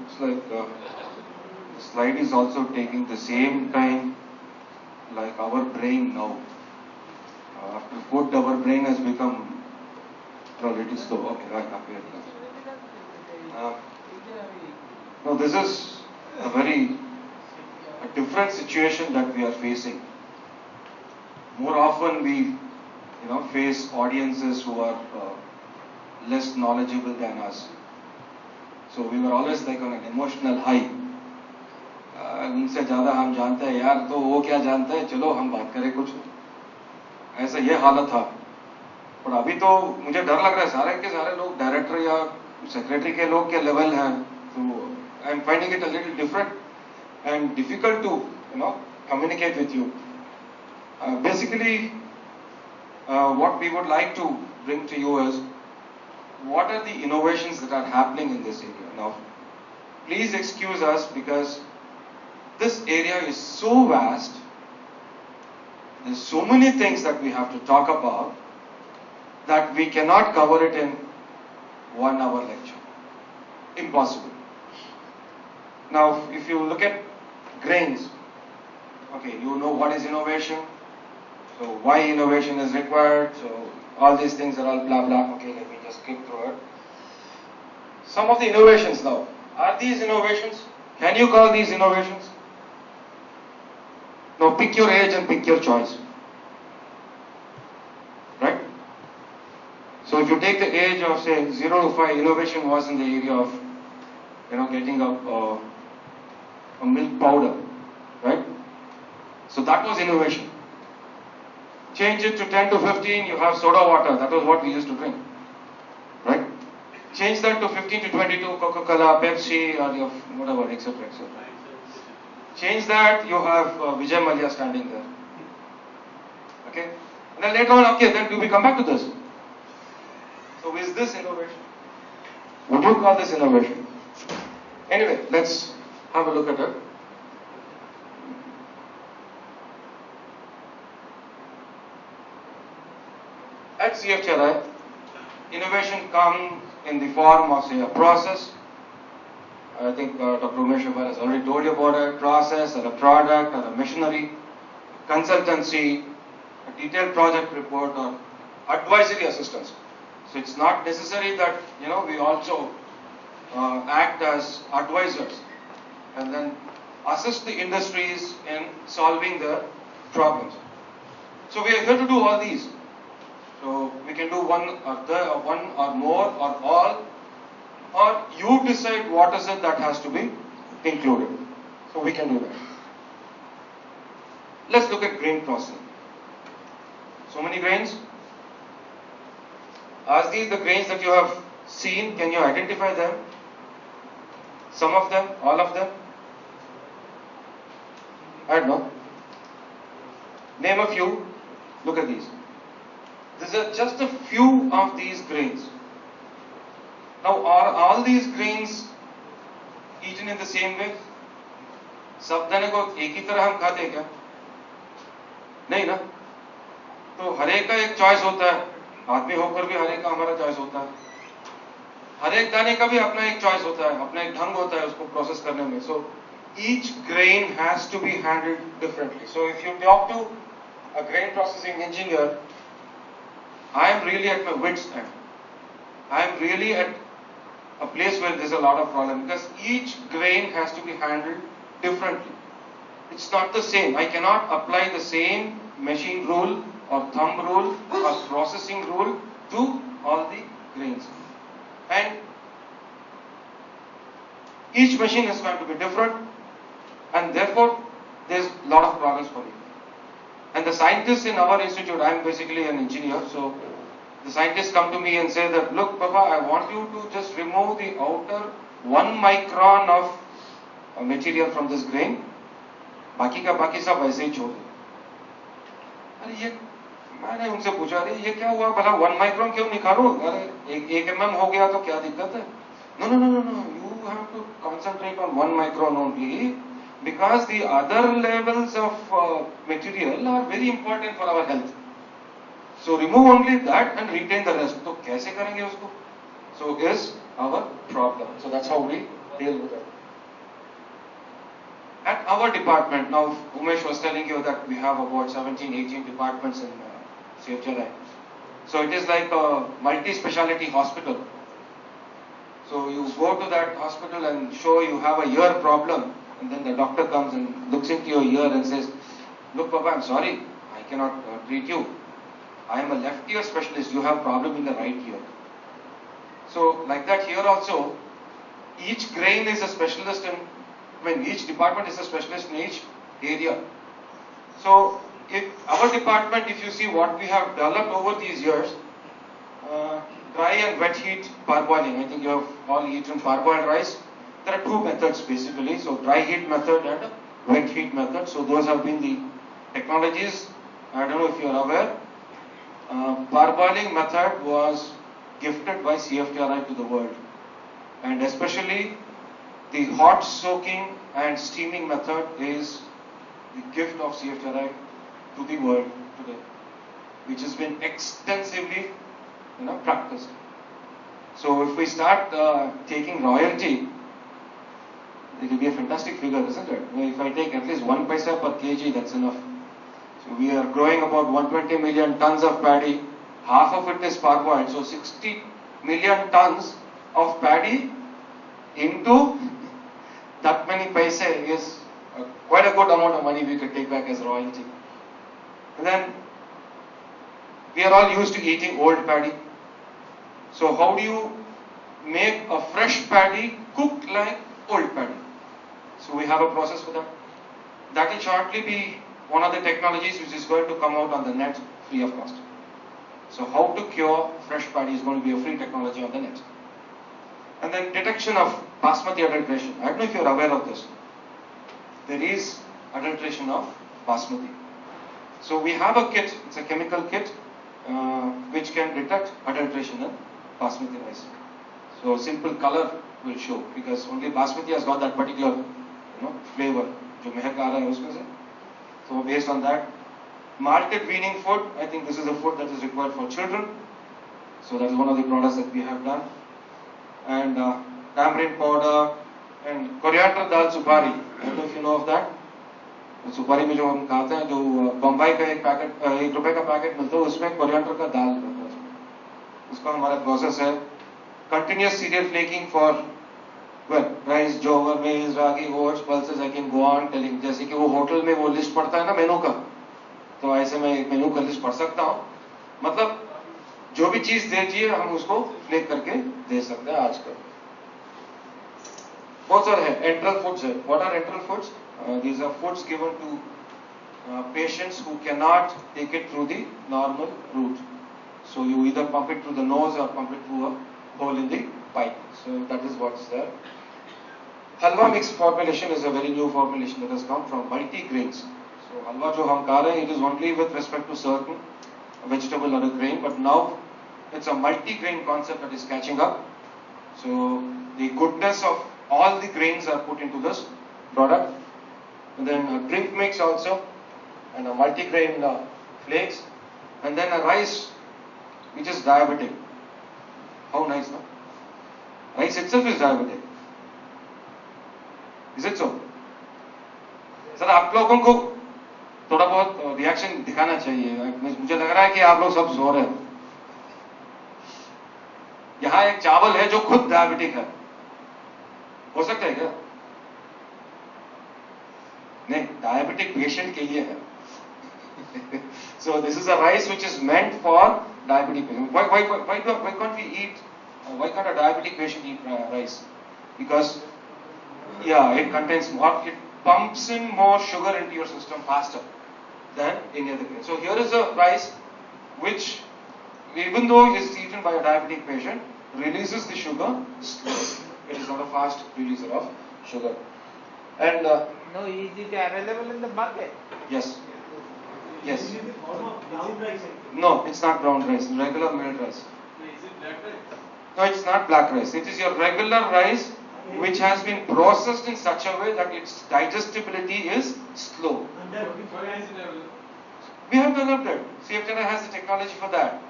Looks like the slide is also taking the same time like our brain now. After food, our brain has become a little slow. Okay, right up here. Now this is a different situation that we are facing. More often we, face audiences who are less knowledgeable than us. So we were always like on an emotional high. उनसे ज़्यादा हम जानते हैं यार, तो वो क्या जानता है, चलो हम बात करें कुछ. ऐसा ये हालत था. पर अभी तो मुझे डर लग रहा है, सारे के सारे लोग डायरेक्टर या सेक्रेटरी के लोग के लेवल हैं. तो I am finding it a little different and difficult to communicate with you. Basically, what we would like to bring to you is what are the innovations that are happening in this area. Now, please excuse us because this area is so vast. There's so many things that we have to talk about that we cannot cover it in 1 hour lecture. Impossible. Now, if you look at grains, okay, you know what is innovation, so why innovation is required, so all these things are all blah blah. Okay, let me just skip through it. Some of the innovations now, are these innovations? Can you call these innovations? Now pick your age and pick your choice, right? So if you take the age of say 0 to 5, innovation was in the area of getting a milk powder, right? So that was innovation. Change it to 10 to 15, you have soda water. That was what we used to drink, right? Change that to 15 to 22, Coca-Cola, Pepsi, or whatever, etc., etc. Change that, you have Vijay Mallya standing there. Okay? And then later on, okay, then do we come back to this? So is this innovation? Would you call this innovation? Anyway, let's have a look at it. At CFTRI, innovation comes in the form of say a process. I think Dr. Umesh Abhar has already told you about a process or a product or a machinery, consultancy, a detailed project report or advisory assistance. So it's not necessary that we also act as advisors and then assist the industries in solving their problems. So we are here to do all these. So we can do one or more or all, or you decide what is it that has to be included. So we can do that. Let's look at grain processing. So many grains. Are these the grains that you have seen? Can you identify them? Some of them? All of them? I don't know. Name a few. Look at these. These are just a few of these grains. Now, are all these grains eaten in the same way? सब दाने को एक ही तरह हम खाते हैं क्या? नहीं ना? तो हर एक का एक चॉइस होता है. आदमी होकर भी हर एक का हमारा चॉइस होता है. हर एक दाने का भी अपना एक चॉइस होता है, अपना एक ढंग होता है उसको प्रोसेस करने में. So each grain has to be handled differently. So if you talk to a grain processing engineer, I am really at my wit's end. I am really at a place where there's a lot of problem because each grain has to be handled differently. It's not the same. I cannot apply the same machine rule or thumb rule or processing rule to all the grains. And each machine is going to be different, and therefore there's a lot of problems for you. And the scientists in our institute, I'm basically an engineer, so the scientists come to me and say that, look, Papa, I want you to just remove the outer 1 micron of material from this grain. बाकी का बाकी सब वैसे ही छोड़ दो. अरे ये मैंने उनसे पूछा, अरे ये क्या हुआ भला 1 माइक्रोन क्यों निकालो? अरे 1 mm हो गया तो क्या दिक्कत है? No, you have to concentrate on 1 micron only because the other levels of material are very important for our health. So remove only that and retain the rest. तो कैसे करेंगे उसको? So is our problem. So that's how we deal with it. At our department, now Umesh was telling you that we have about 17, 18 departments in CFTRI. So it is like a multi-speciality hospital. So you go to that hospital and show you have a ear problem, and then the doctor comes and looks into your ear and says, look Papa, I'm sorry, I cannot treat you. I am a left ear specialist, you have problem in the right ear. So like that here also, each grain is a specialist in, each department is a specialist in each area. So if our department, if you see what we have developed over these years, dry and wet heat parboiling. I think you have all eaten parboiled rice. There are two methods basically. So dry heat method and wet heat method. So those have been the technologies. I don't know if you are aware. Parboiling method was gifted by CFTRI to the world. And especially the hot soaking and steaming method is the gift of CFTRI to the world today, which has been extensively practiced. So if we start taking royalty, it will be a fantastic figure, isn't it? If I take at least 1 paisa per kg, that's enough. So we are growing about 120 million tons of paddy. Half of it is parboiled. So 60 million tons of paddy into that many paise is quite a good amount of money we could take back as royalty. And then we are all used to eating old paddy. So how do you make a fresh paddy cooked like old paddy? So we have a process for that. That will shortly be one of the technologies which is going to come out on the net free of cost. So how to cure fresh paddy is going to be a free technology on the net. And then detection of basmati adulteration. I don't know if you are aware of this. There is adulteration of basmati. So we have a kit, it's a chemical kit which can detect adulteration in basmati rice. So simple color will show because only basmati has got that particular flavor. जो महक आ रहा है उसमें से. So based on that, malted weaning food. I think this is a food that is required for children. So that is one of the products that we have done. And tamarind powder and coriander dal supari. I don't know if you know of that. सुपारी में जो हम खाते हैं, जो बम्बई का एक packet ₹1 का पैकेट मिलता है, उसमें कोरिएंडर का दाल रहता है. उसका हमारा प्रोसेस है continuous cereal flaking for rice, jowar, maize, ragi, oats, pulses. I can go on telling. जैसे कि वो होटल में वो लिस्ट पढ़ता है ना मेनू का, तो ऐसे मैं एक मेनू का लिस्ट पढ़ सकता हूँ. मतलब जो भी चीज दीजिए हम उसको फ्लेक करके दे सकते हैं. आजकल बहुत सारे हैं. एंट्रल फूड्स है. What are enteral foods? These are foods given to patients who cannot take it through the normal route. So you either pump it through the nose or pump it through a hole in the pipe. So that is what's there. Halwa mix formulation is a very new formulation that has come from multi-grains. So halwa jo hum kha rahe hain, it is only with respect to certain vegetable or a grain, but now it's a multi-grain concept that is catching up. So the goodness of all the grains are put into this product. And then a drink mix also, and a multi-grain flakes, and then a rice which is diabetic. How nice, no? Rice itself is diabetic. Is it so? Sir आप लोगों को थोड़ा बहुत reaction दिखाना चाहिए. मुझे लग रहा है कि आप लोग सब सो रहे हैं. यहाँ एक चावल है जो खुद डायबिटिक है. हो सकता है क्या? नहीं, डायबिटिक पेशेंट के लिए है. So this is a rice which is meant for diabetic patient. Why can't we eat? Why can't a diabetic patient eat rice? Because it contains more. It pumps in more sugar into your system faster than any other grain. So here is a rice which, even though it is eaten by a diabetic patient, releases the sugar slowly. It is not a fast releaser of sugar. And no, is it available in the market? Yes. Yes. No, it's not brown rice. Regular milled rice. Is it black rice? No, it's not black rice. It is your regular rice which has been processed in such a way that its digestibility is slow. Where is it available? We have developed it. CFTRI has the technology for that.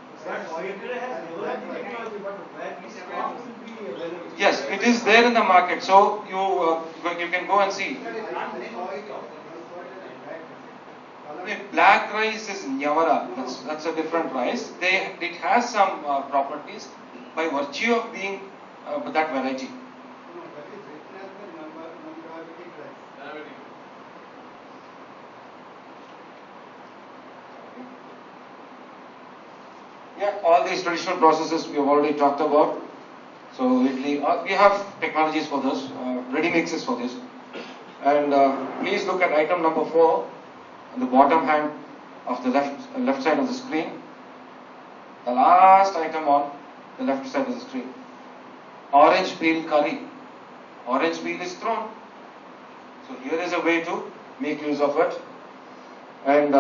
Yes, it is there in the market. So you can go and see. The black rice is Nyavara. That's a different rice. It has some properties by virtue of being that variety. Diabetic. Yeah, all these traditional processes we have already talked about. So we have technologies for this, ready mixes for this. And please look at item number 4 on the bottom hand of the left side of the screen. The last item on the left side of the screen. Orange peel curry. Orange peel is thrown. So here is a way to make use of it. And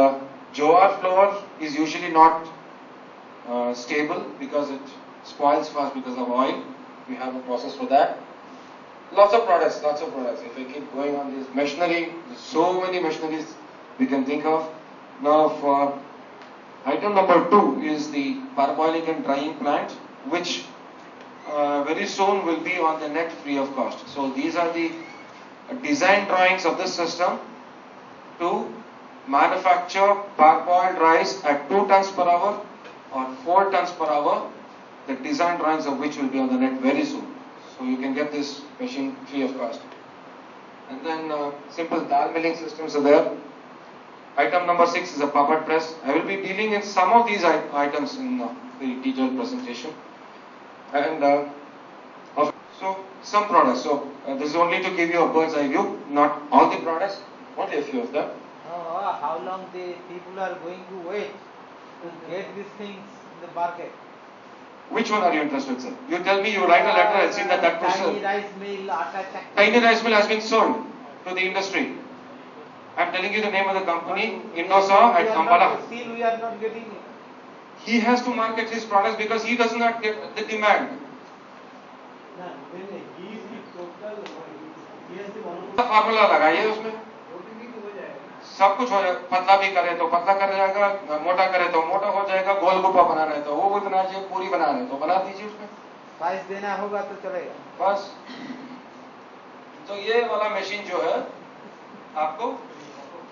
jowar flour is usually not stable because it spoils fast because of oil. We have a process for that. Lots of products. If I keep going on this machinery, there's so many machineries we can think of. Now for item number 2 is the parboiling and drying plant, which very soon will be on the net free of cost. So these are the design drawings of this system to manufacture parboiled rice at 2 tons per hour or 4 tons per hour, the design drawings of which will be on the net very soon. So you can get this machine free of cost. And then simple dal milling systems are there. Item number 6 is a puppet press. I will be dealing in some of these items in the detailed presentation. And so some products. So this is only to give you a bird's eye view, not all the products, only a few of them. How long the people are going to wait to get these things in the market? Which one are you interested in, sir? You tell me, you write a letter, I'll see that Tiny person. rice mill, atta chakki. Tiny rice mill has been sold to the industry. I'm telling you the name of the company, Indosaw at Kampala. Still we are not getting it. He has to market his products because he does not get the demand. Formula लगाइए उसमें सब कुछ हो जाएगा. पतला भी करे तो पतला कर जाएगा, मोटा करे तो मोटा हो जाएगा, गोल गुप्पा बना रहे तो वो भी बना दीजिए, पूरी बना रहे तो बना दीजिए उसमें. प्राइस देना होगा तो चलेगा. बस. तो ये वाला मशीन जो है आपको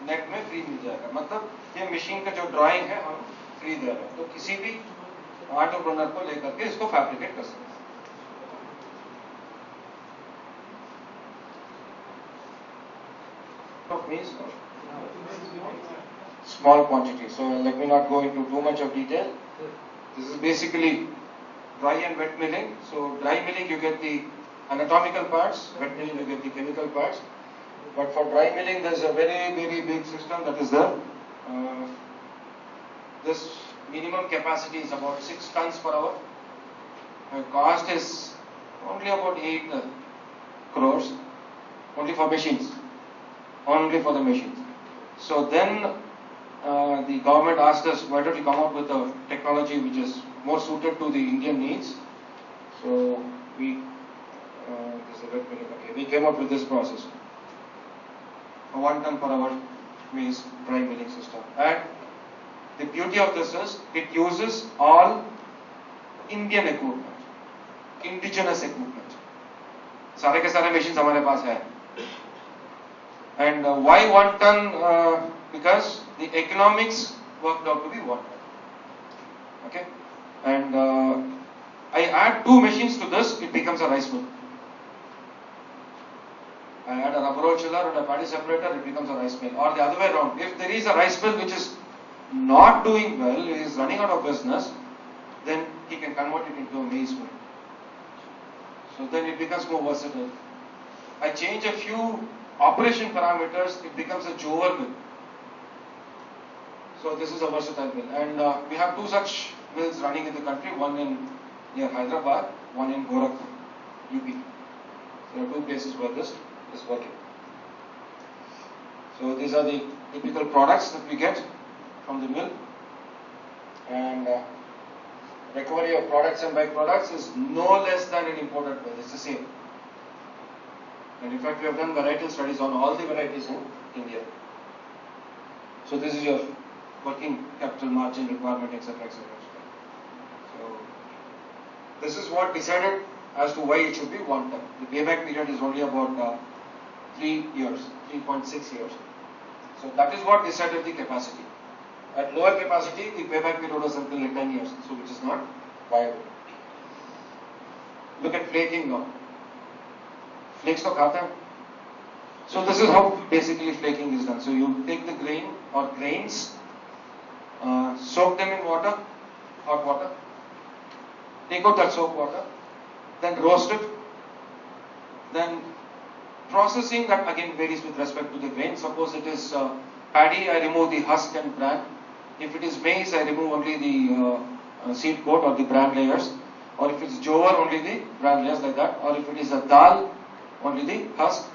नेट में फ्री मिल जाएगा. मतलब ये मशीन का जो ड्राइंग है हम फ्री दे रहे हैं, तो किसी भी एंटरप्रेन्योर को लेकर के इसको फैब्रिकेट कर सकते हैं. Of means small quantity. So let me not go into too much of detail. This is basically dry and wet milling. So dry milling you get the anatomical parts, wet milling you get the chemical parts. But for dry milling there's a very big system that is there. This minimum capacity is about 6 tons per hour. Cost is only about 8 crores, only for machines. Only for the machines. So then the government asked us, why don't we come up with a technology which is more suited to the Indian needs? So we came up with this process. A 1 ton per hour means dry milling system. And the beauty of this is it uses all Indian equipment, indigenous equipment. सारे के सारे machines हमारे पास है. And why 1 ton? Because the economics worked out to be 1 ton. Okay? And I add 2 machines to this, it becomes a rice mill. I add a rubber roll chiller and a paddy separator, it becomes a rice mill. Or the other way around. If there is a rice mill which is not doing well, it is running out of business, then he can convert it into a maize mill. So then it becomes more versatile. I change a few operation parameters, it becomes a jowar mill. So this is a versatile mill. And we have 2 such mills running in the country, one near Hyderabad, one in Gorakhpur, UP. There are 2 places where this is working. So these are the typical products that we get from the mill. And recovery of products and byproducts is no less than an imported mill. It's the same. And in fact, we have done varietal studies on all the varieties in India. So this is your working capital margin requirement, etc., etc. So this is what decided as to why it should be 1 ton. The payback period is only about 3 years, 3.6 years. So that is what decided the capacity. At lower capacity, the payback period was until 10 years, so which is not viable. Look at flaking now. Flakes to khata hai. So this is how basically flaking is done. So you take the grain or grains, soak them in water, hot water, take out that soap water, then roast it, then processing that again varies with respect to the grain. Suppose it is paddy, I remove the husk and bran. If it is maize, I remove only the seed coat or the bran layers. Or if it's jowar, only the bran layers like that. Or if it is a dal, only the husk.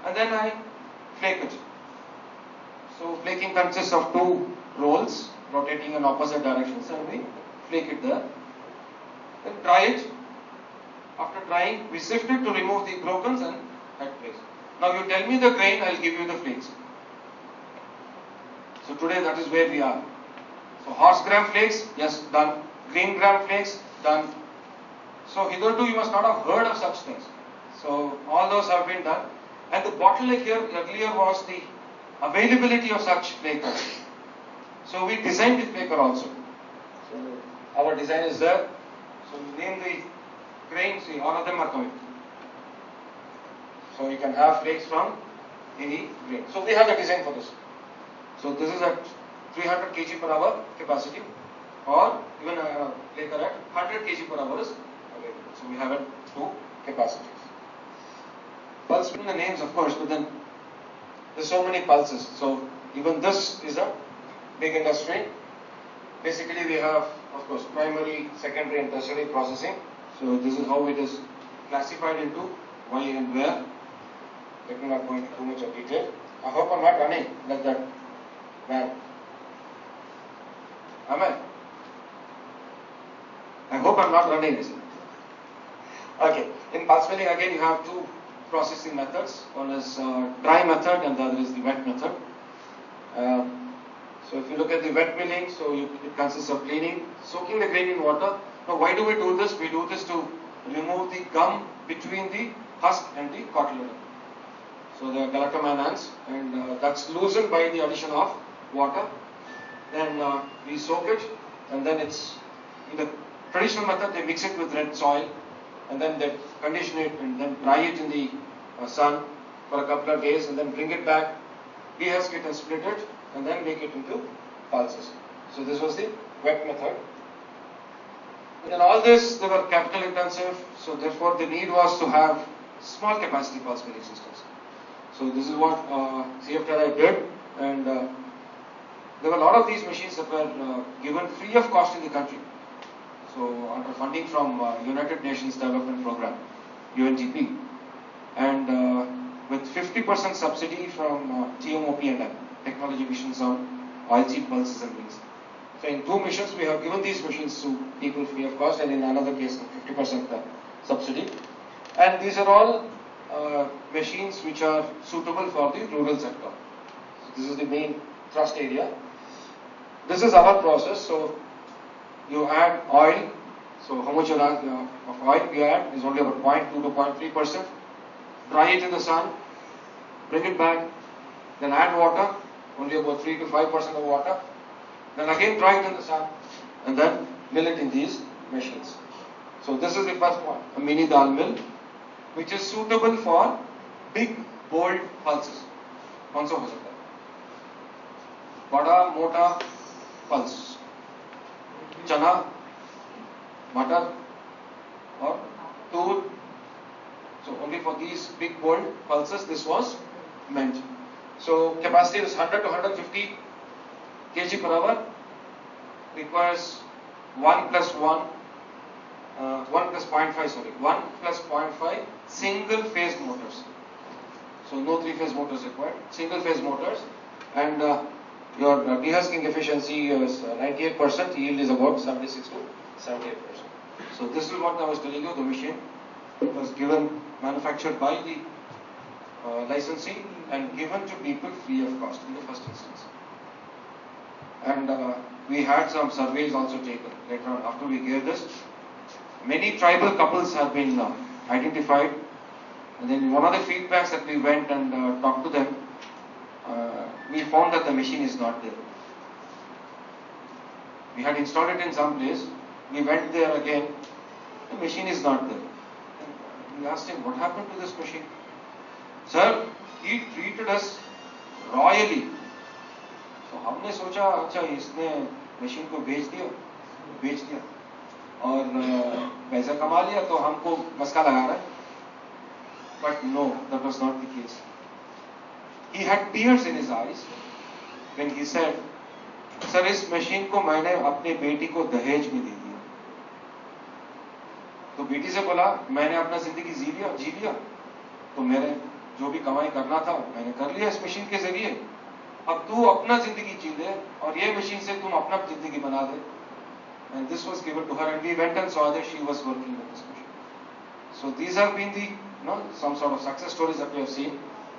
And then I flake it. So flaking consists of 2 rolls rotating in opposite directions, and we flake it there. Then dry it. After drying, we sift it to remove the brokens and at place. Now you tell me the grain, I'll give you the flakes. So today that is where we are. So horse gram flakes, yes, done. Green gram flakes, done. So hitherto you must not have heard of such things. So all those have been done. And the bottleneck here earlier was the availability of such flakers. So we designed the flaker also. So our design is there. So you name the grains, see all of them are coming. So you can have flakes from any grain. So we have a design for this. So this is at 300 kg per hour capacity, or even a flaker at 100 kg per hour is available. So we have it 2 capacities. Pulse in the names, of course, but then there's so many pulses. So even this is a big industry. Basically we have, of course, primary, secondary and tertiary processing. So this is how it is classified into why and where. Let me not go into too much of detail. I hope I'm not running like that man. Am I? I hope I'm not running, is it? Okay. In pulse milling again you have 2 processing methods. One is dry method and the other is the wet method. So if you look at the wet milling, so it consists of cleaning, soaking the grain in water. Now why do we do this? We do this to remove the gum between the husk and the cotyledon. So the galactomannan, and that's loosened by the addition of water. Then we soak it, and then it's in the traditional method they mix it with red soil, and then they condition it and then dry it in the sun for a couple of days, and then bring it back, dehusk it and split it, and then make it into pulses. So this was the wet method. And in all this, they were capital intensive, so therefore the need was to have small capacity pulse milling systems. So this is what CFTRI did, and there were a lot of these machines that were given free of cost in the country. So under funding from United Nations Development Program, UNDP, and with 50% subsidy from TMOP&M, Technology Missions on Oil-Seed Pulses and Rings. So in 2 missions we have given these machines to people free of cost, and in another case 50% subsidy. And these are all machines which are suitable for the rural sector. So this is the main thrust area. This is our process. So you add oil. So how much of oil we add is only about 0.2 to 0.3%. Dry it in the sun, bring it back, then add water, only about 3 to 5% of water. Then again dry it in the sun, and then mill it in these machines. So this is the first one, a mini dal mill, which is suitable for big, bold pulses. कौन सा हो सकता है? बड़ा, मोटा pulse. चना, मटर, or tur. So only for these big, bold pulses this was meant. So capacity is 100 to 150 kg per hour. Requires 1 plus 0.5 single phase motors. So no 3-phase motors required, single phase motors, and your dehusking efficiency is 98%, yield is about 76 to 78%. So this is what I was telling you. The machine was manufactured by the licensee and given to people free of cost in the first instance. And we had some surveys also taken later on after we gave this. Many tribal couples have been identified. And then one of the feedbacks that we went and talked to them, we found that the machine is not there. We had installed it in some place. We went there again. The machine is not there. And we asked him, what happened to this machine? Sir, he treated us royally. So हमने सोचा अच्छा इसने machine को बेच दिया और पैसा कमा लिया तो हमको मस्का लगा रहा है. But no, that was not the case. He had tears in his eyes when he said, sir इस मशीन को मैंने अपनी बेटी को दहेज में दे दिया. तो बेटी से बोला मैंने अपना जिंदगी जी लिया तो मेरे जो भी कमाई करना था मैंने कर लिया इस मशीन के जरिए. अब तू अपना जिंदगी जी ले और ये मशीन से तुम अपना जिंदगी बना दे. And this was given to her and we went and saw that she was working with this machine. So these have been the some sort of success stories that we have seen.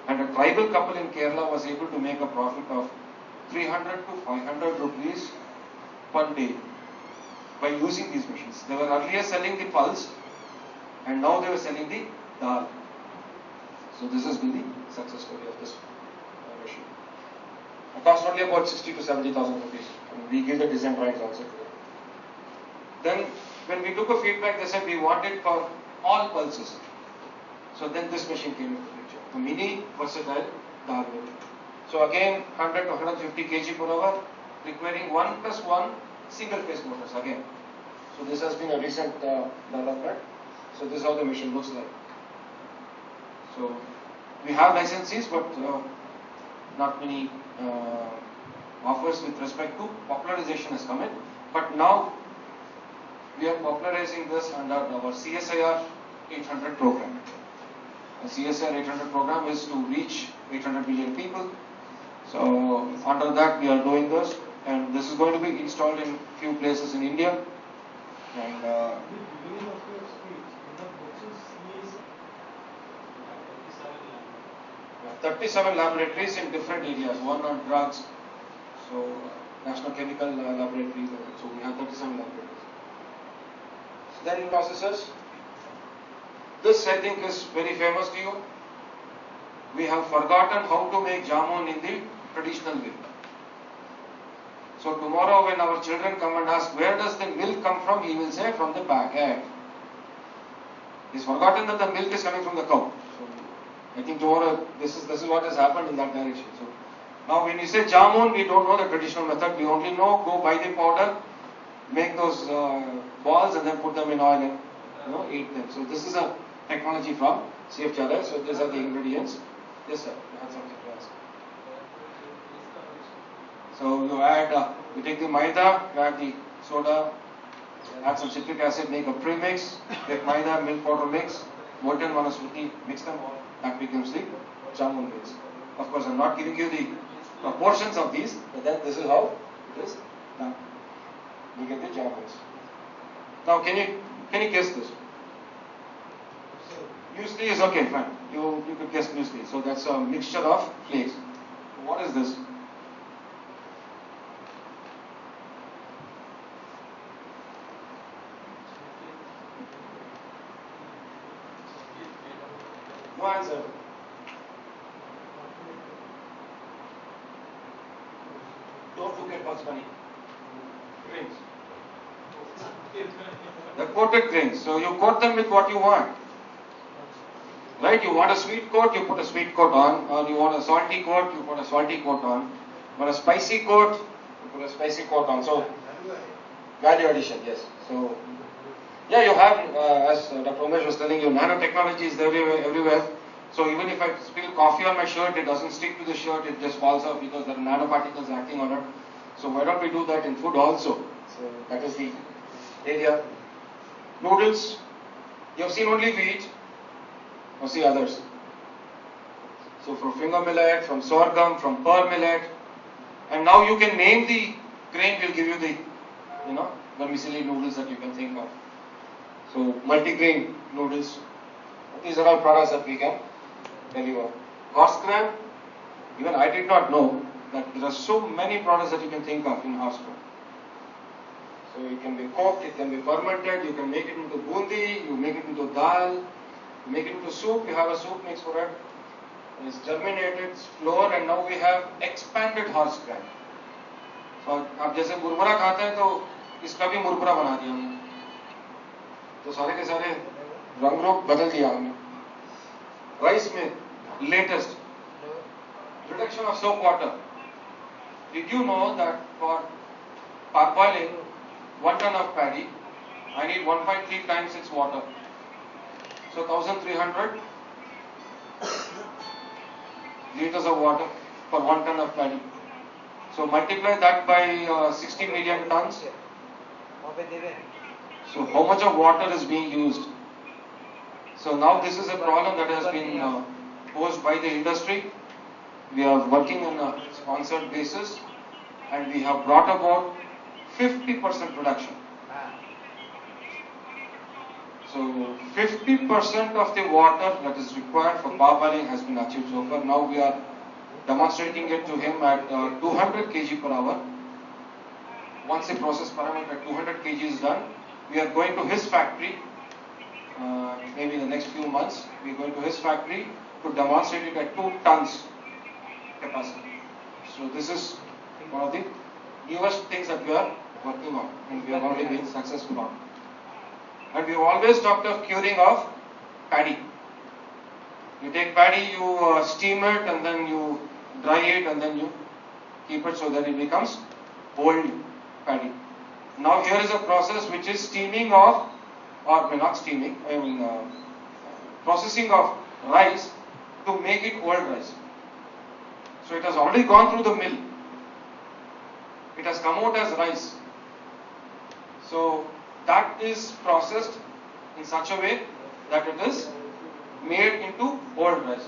And a tribal couple in Kerala was able to make a profit of 300 to 500 rupees per day by using these machines. They were earlier selling the pulse and now they were selling the dal. So this has been the success story of this machine. It cost only about 60 to 70,000 rupees. And we give the design drawings also to them. Then when we took a feedback, they said we want it for all pulses. So then this machine came into the picture. The mini versatile dal mill. So again 100 to 150 kg per hour, requiring 1+1 single phase motors again. So this has been a recent development. So this is how the machine looks like. So we have licensees, but not many offers with respect to popularization has come in. But now we are popularizing this under our CSIR 800 program. The CSIR 800 program is to reach 800 million people. So under that we are doing this, and this is going to be installed in few places in India. And The beginning of your speech, in the boxes, is 37 laboratories in different areas, one on drugs, so National Chemical Laboratory, so we have 37 laboratories. Then processors. This I think is very famous to you. We have forgotten how to make jamun in the traditional way. So tomorrow when our children come and ask where does the milk come from, he will say from the packet. He's forgotten that the milk is coming from the cow. So I think tomorrow this is what has happened in that direction. So now when you say jamun, we don't know the traditional method. We only know go buy the powder, make those balls and then put them in oil and eat them. So this is a technology from Safe Chala. So these are the ingredients. Yes sir, you had something to ask. So you add, you take the maida, you add the soda, add some citric acid, make a premix, take maida, milk powder mix, molten vanaspati, mix them all, that becomes the jamun mix. Of course I'm not giving you the proportions of these, but then this is how it is done. You get the jamuns. Now can you guess this? Muesli is okay, fine. You could guess muesli. So that's a mixture of flakes. What is this? No answer. Don't look at Bugs Bunny. Grains. The coated grains. So you coat them with what you want. Right? You want a sweet coat, you put a sweet coat on. Or you want a salty coat, you put a salty coat on. You want a spicy coat, you put a spicy coat on. So, value addition, yes. So, yeah, you have, as Dr. Umesh was telling you, nanotechnology is everywhere. So even if I spill coffee on my shirt, it doesn't stick to the shirt, it just falls off because there are nanoparticles acting on it. So why don't we do that in food also? So that is the area. Noodles, you have seen only wheat, or see others. So from finger millet, from sorghum, from pearl millet, and now you can name the grain, will give you the, vermicelli noodles that you can think of. So multi-grain noodles, these are all products that we can deliver. Horse gram, even I did not know that there are so many products that you can think of in horse gram. So it can be cooked, it can be fermented, you can make it into bundi, you make it into dal, you make it into soup, you have a soup mix for it. It's germinated, it's flour, and now we have expanded horse grind. So आप जैसे मुरमुरा खाते हैं तो इसका भी मुरमुरा बना दिया हमने. तो सारे के सारे रंग रूप बदल दिया हमने. Rice में latest reduction of soap water. Did you know that for parboiling 1 ton of paddy, I need 1.3 times its water. So 1300 liters of water for 1 ton of paddy. So multiply that by 60 million tons. So how much of water is being used? So now this is a problem that has been posed by the industry. We are working on a sponsored basis and we have brought about 50% reduction. So 50% of the water that is required for parboiling has been achieved so far. Now we are demonstrating it to him at 200 kg per hour. Once the process parameter at 200 kg is done, we are going to his factory, maybe in the next few months, we are going to his factory to demonstrate it at 2 tons capacity. So this is one of the newest things that we are working on and we have already been successful on. And we have always talked of curing of paddy. You take paddy, you steam it and then you dry it and then you keep it so that it becomes old paddy. Now here is a process which is steaming of, or not steaming, processing of rice to make it old rice. So it has already gone through the mill. It has come out as rice. So that is processed in such a way that it is made into old rice.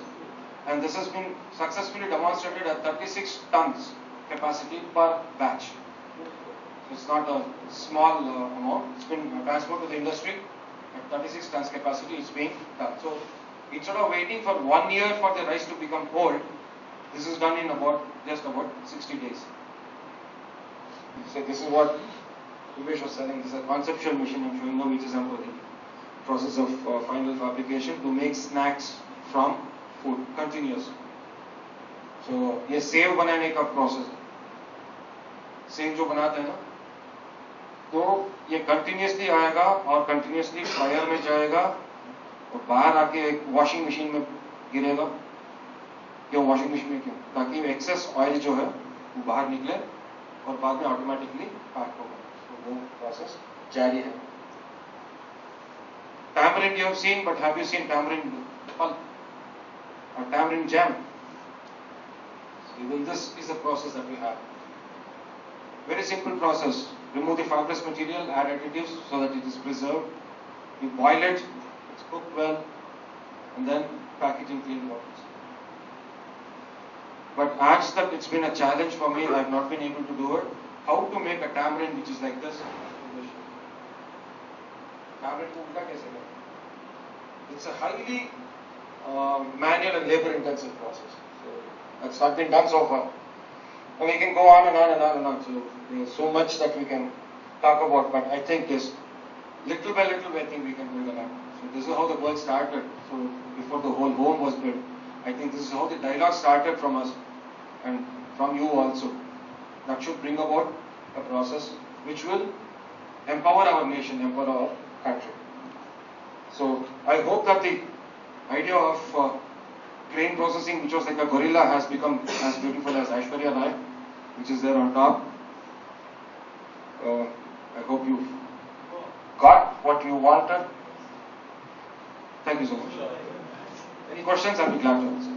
And this has been successfully demonstrated at 36 tons capacity per batch. So it's not a small amount. It's been transferred to the industry at 36 tons capacity. It's being done. So instead of waiting for 1 year for the rice to become old, this is done in just about 60 days. So this is what Umesh was selling. This is a conceptual machine I'm showing now, which is under the process of final fabrication to make snacks from food, continuous. So ये save बनाने का process है. Save जो बनाते हैं ना, तो ये कंटिन्यूसली आएगा और कंटिन्यूसली फायर में जाएगा और बाहर आके एक वॉशिंग मशीन में गिरेगा. क्यों वॉशिंग मशीन में? क्यों? ताकि एक्सेस ऑयल जो है वो बाहर निकले और बाद में ऑटोमेटिकली पैक होगा. तो वो प्रोसेस जारी है. Tamarind you have seen, but have you seen tamarind pulp or tamarind jam? So even this is the process that we have. Very simple process. Remove the fibrous material, add additives so that it is preserved. You boil it, it's cooked well, and then pack it in clean bottles. But as that it's been a challenge for me, I have not been able to do it. How to make a tamarind which is like this? Tamarind को उल्टा कैसे करें? It's a highly manual and labor intensive process. So that's not been done so far. And we can go on and on and on and on. So there's so much that we can talk about, but I think this little by little I think we can build on. So this is how the world started. So before the whole home was built, I think this is how the dialogue started from us and from you also. That should bring about a process which will empower our nation, empower our country. So I hope that the idea of grain processing, which was like a gorilla, has become as beautiful as Aishwarya Rai, which is there on top. I hope you got what you wanted. Thank you so much. Any questions? I'll be glad to answer.